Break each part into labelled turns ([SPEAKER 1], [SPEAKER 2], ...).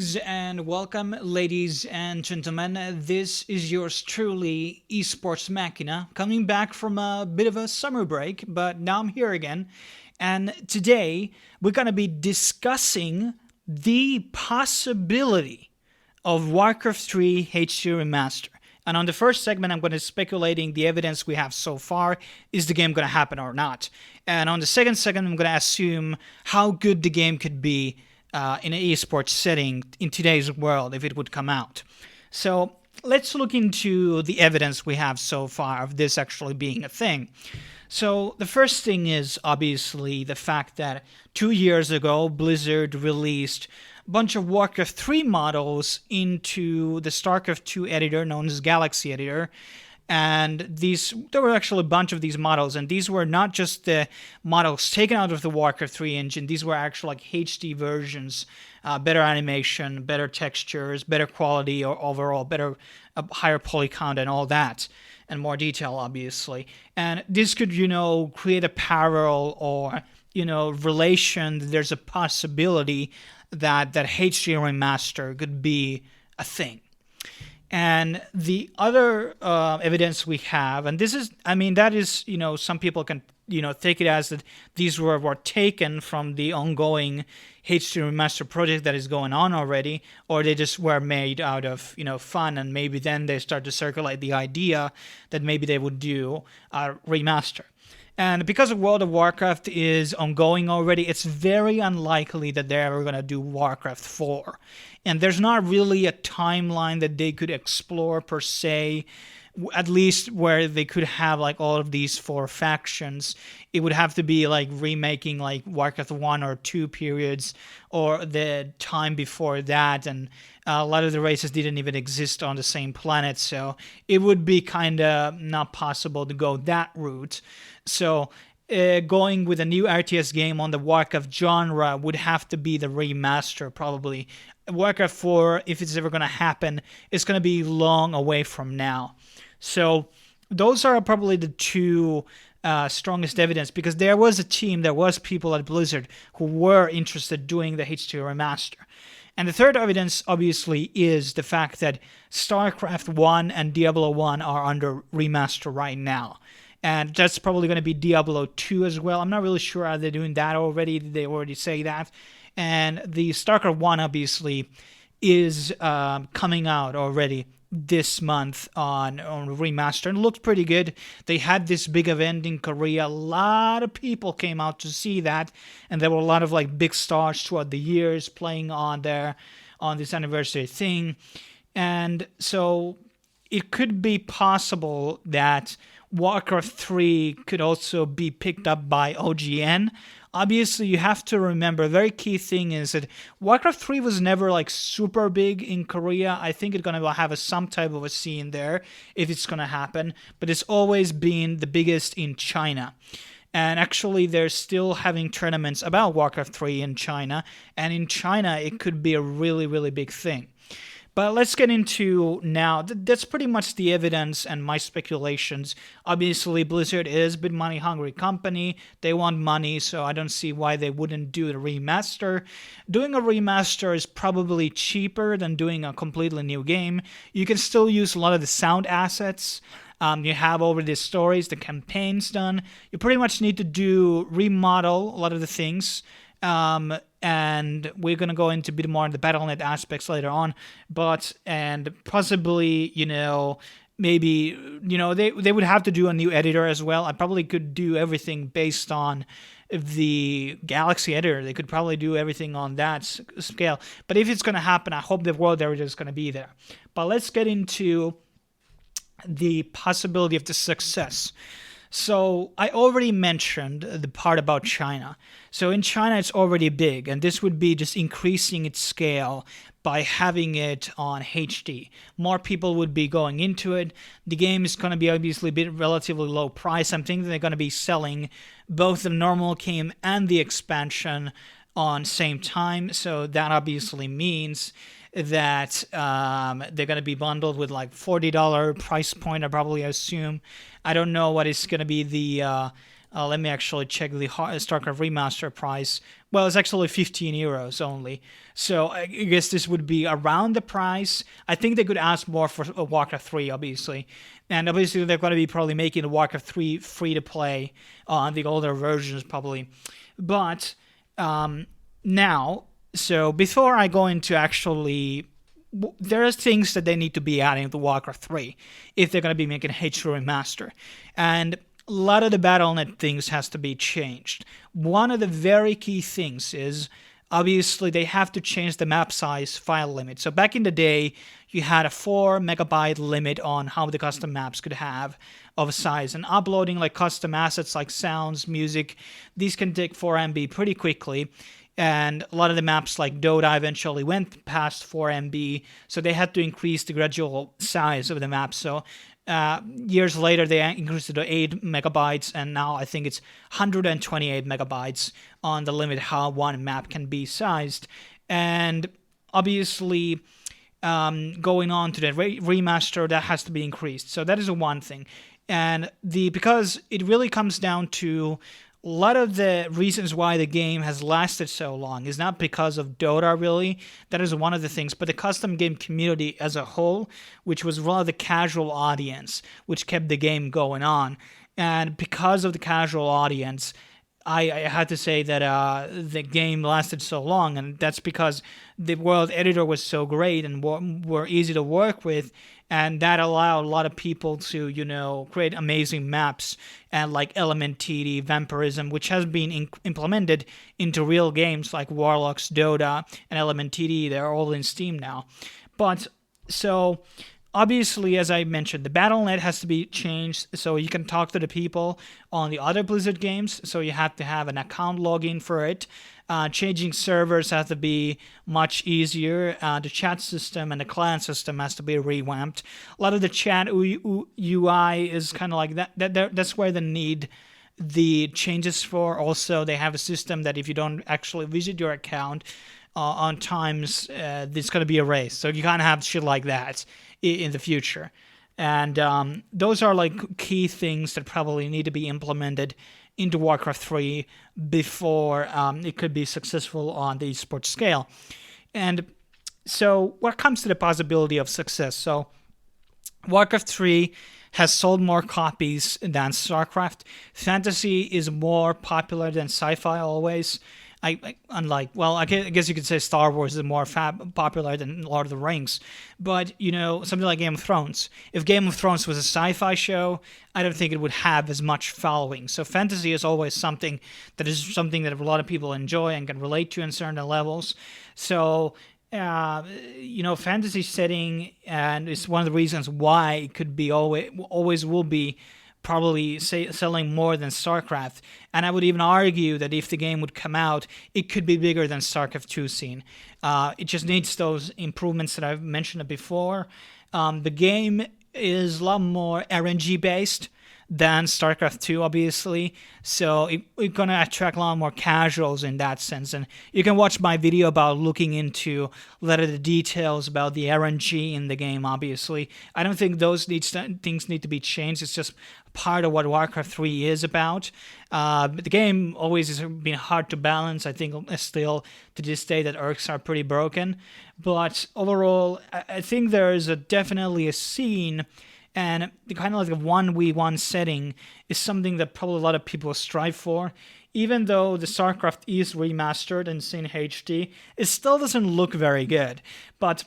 [SPEAKER 1] Greetings and welcome, ladies and gentlemen. This is yours truly, Esports Machina, coming back from a bit of a summer break, but now I'm here again. And today we're going to be discussing the possibility of Warcraft 3 HD Remaster. And on the first segment, I'm going to speculating the evidence we have so far. Is the game going to happen or not? And on the second segment, I'm going to assume how good the game could be in an esports setting in today's world if it would come out. So let's look into the evidence we have so far of this actually being a thing. So the first thing is obviously the fact that 2 years ago, Blizzard released a bunch of Warcraft 3 models into the StarCraft 2 editor known as Galaxy Editor. And there were actually a bunch of these models, and these were not just the models taken out of the Warcraft 3 engine. These were actually like HD versions, better animation, better textures, better quality, or overall better, higher poly count, and all that, and more detail, obviously. And this could, create a parallel or relation. There's a possibility that HD remaster could be a thing. And the other evidence we have, and this is, that is, some people can, take it as that these were taken from the ongoing HD Remaster project that is going on already, or they just were made out of, fun, and maybe then they start to circulate the idea that maybe they would do a remaster. And because World of Warcraft is ongoing already, it's very unlikely that they're ever going to do Warcraft 4. And there's not really a timeline that they could explore per se, at least where they could have like all of these 4 factions. It would have to be like remaking like Warcraft 1 or 2 periods or the time before that. And a lot of the races didn't even exist on the same planet. So it would be kind of not possible to go that route. So going with a new RTS game on the Warcraft genre would have to be the remaster, probably. Warcraft 4, if it's ever going to happen, is going to be long away from now. So those are probably the two strongest evidence, because there was people at Blizzard who were interested in doing the HD remaster. And the third evidence, obviously, is the fact that StarCraft 1 and Diablo 1 are under remaster right now. And that's probably going to be Diablo 2 as well. I'm not really sure are they doing that already. Did they already say that? And the StarCraft 1, obviously, is coming out already this month on remaster, and it looked pretty good. They had this big event in Korea. A lot of people came out to see that, and there were a lot of like big stars throughout the years playing on this anniversary thing. And so it could be possible that Warcraft 3 could also be picked up by OGN. Obviously, you have to remember, a very key thing is that Warcraft 3 was never like super big in Korea. I think it's going to have some type of a scene there if it's going to happen, but it's always been the biggest in China. And actually, they're still having tournaments about Warcraft 3 in China, and in China, it could be a really, really big thing. But let's get into now. That's pretty much the evidence and my speculations. Obviously, Blizzard is a bit money-hungry company. They want money, so I don't see why they wouldn't do the remaster. Doing a remaster is probably cheaper than doing a completely new game. You can still use a lot of the sound assets. You have already the stories, the campaigns done. You pretty much need to remodel a lot of the things. And we're going to go into a bit more on the Battle.net aspects later on, and possibly, maybe, they would have to do a new editor as well. I probably could do everything based on the Galaxy editor. They could probably do everything on that scale. But if it's going to happen, I hope the world editor is going to be there. But let's get into the possibility of the success. So I already mentioned the part about China. So in China, it's already big, and this would be just increasing its scale by having it on HD. More people would be going into it. The game is going to be obviously a bit relatively low price. I'm thinking they're going to be selling both the normal game and the expansion on same time. So that obviously means that they're going to be bundled with like $40 price point, I probably assume. I don't know what is going to be the Let me actually check the StarCraft Remaster price. Well, it's actually 15 euros only. So I guess this would be around the price. I think they could ask more for Warcraft 3, obviously. And obviously they're going to be probably making Warcraft 3 free to play on the older versions, probably. But now, so before I go into actually, there's things that they need to be adding to Warcraft 3 if they're going to be making HD Remaster. And a lot of the Battle.net things has to be changed. One of the very key things is obviously they have to change the map size file limit. So back in the day, you had a 4 megabyte limit on how the custom maps could have of size, and uploading like custom assets like sounds, music, these can take 4 MB pretty quickly. And a lot of the maps like Dota eventually went past 4 MB, so they had to increase the gradual size of the map. So years later, they increased it to 8 megabytes, and now I think it's 128 megabytes on the limit how one map can be sized. And obviously, going on to the remaster, that has to be increased. So that is one thing. And because it really comes down to a lot of the reasons why the game has lasted so long is not because of Dota, really. That is one of the things. But the custom game community as a whole, which was one of the casual audience, which kept the game going on. And because of the casual audience, I had to say that the game lasted so long, and that's because the world editor was so great and were easy to work with, and that allowed a lot of people to, create amazing maps and like Element TD, Vampirism, which has been implemented into real games like Warlocks, Dota, and Element TD. They're all in Steam now. But so obviously, as I mentioned, the Battle.net has to be changed so you can talk to the people on the other Blizzard games. So you have to have an account login for it. Changing servers has to be much easier. The chat system and the clan system has to be revamped. A lot of the chat UI is kind of like that. That's where they need the changes for. Also, they have a system that if you don't actually visit your account on times, it's going to be erased. So you can't have shit like that in the future. And those are like key things that probably need to be implemented into Warcraft 3 before it could be successful on the esports scale. And so what comes to the possibility of success? So Warcraft 3 has sold more copies than StarCraft. Fantasy is more popular than sci-fi always. I guess you could say Star Wars is more popular than Lord of the Rings. But, something like Game of Thrones. If Game of Thrones was a sci-fi show, I don't think it would have as much following. So fantasy is always something that a lot of people enjoy and can relate to in certain levels. So, fantasy setting, and it's one of the reasons why it could be always will be probably selling more than StarCraft. And I would even argue that if the game would come out, it could be bigger than StarCraft 2 scene. It just needs those improvements that I've mentioned before. The game is a lot more RNG based than StarCraft 2, obviously. So it's going to attract a lot more casuals in that sense. And you can watch my video about looking into a lot of the details about the RNG in the game, obviously. I don't think those things need to be changed. It's just part of what Warcraft 3 is about. But the game always has been hard to balance. I think still to this day that Orcs are pretty broken. But overall, I think there is definitely a scene, and the kind of like a 1v1 setting is something that probably a lot of people strive for. Even though the StarCraft is remastered and seen in HD, it still doesn't look very good. But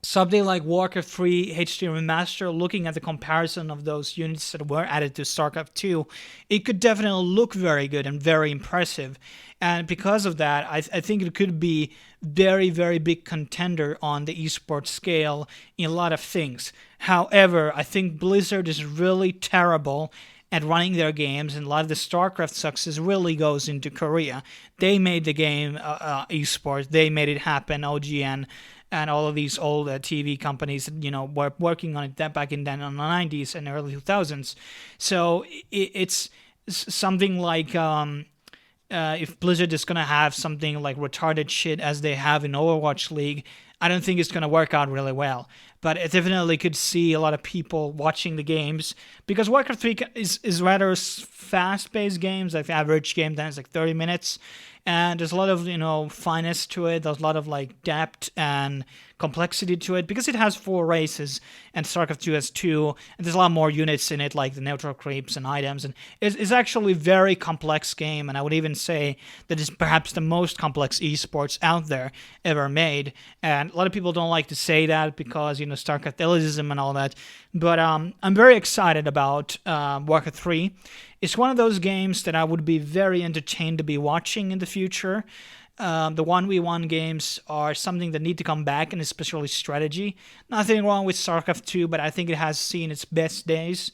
[SPEAKER 1] something like Warcraft 3 HD Remaster, looking at the comparison of those units that were added to StarCraft 2, it could definitely look very good and very impressive. And because of that, I think it could be very, very big contender on the esports scale in a lot of things. However, I think Blizzard is really terrible at running their games, and a lot of the StarCraft success really goes into Korea. They made the game esports. They made it happen, OGN, and all of these old TV companies, were working on it back in the 90s and early 2000s. So it's something like if Blizzard is going to have something like retarded shit as they have in Overwatch League, I don't think it's going to work out really well. But I definitely could see a lot of people watching the games because Warcraft 3 is rather fast-paced games. Like the average game time is like 30 minutes, and there's a lot of finesse to it. There's a lot of like depth and complexity to it because it has 4 races and StarCraft 2 has 2, and there's a lot more units in it like the neutral creeps and items, and it's actually a very complex game, and I would even say that it's perhaps the most complex esports out there ever made. And a lot of people don't like to say that because StarCraft elitism and all that, but I'm very excited about Warcraft 3. It's one of those games that I would be very entertained to be watching in the future. The 1v1 games are something that need to come back, and especially strategy. Nothing wrong with StarCraft 2, but I think it has seen its best days.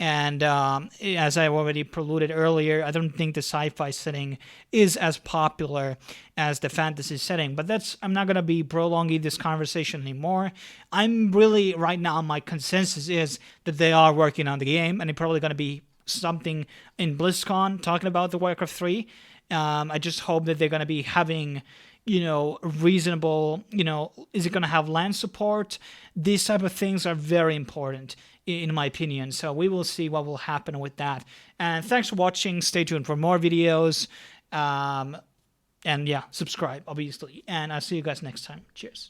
[SPEAKER 1] And as I already preluded earlier, I don't think the sci-fi setting is as popular as the fantasy setting. But I'm not going to be prolonging this conversation anymore. I'm really, right now, my consensus is that they are working on the game, and they're probably going to be something in BlizzCon talking about the Warcraft 3. I just hope that they're going to be having reasonable, is it going to have land support? These type of things are very important in my opinion. So we will see what will happen with that. And thanks for watching. Stay tuned for more videos. And yeah, subscribe, obviously. And I'll see you guys next time. Cheers.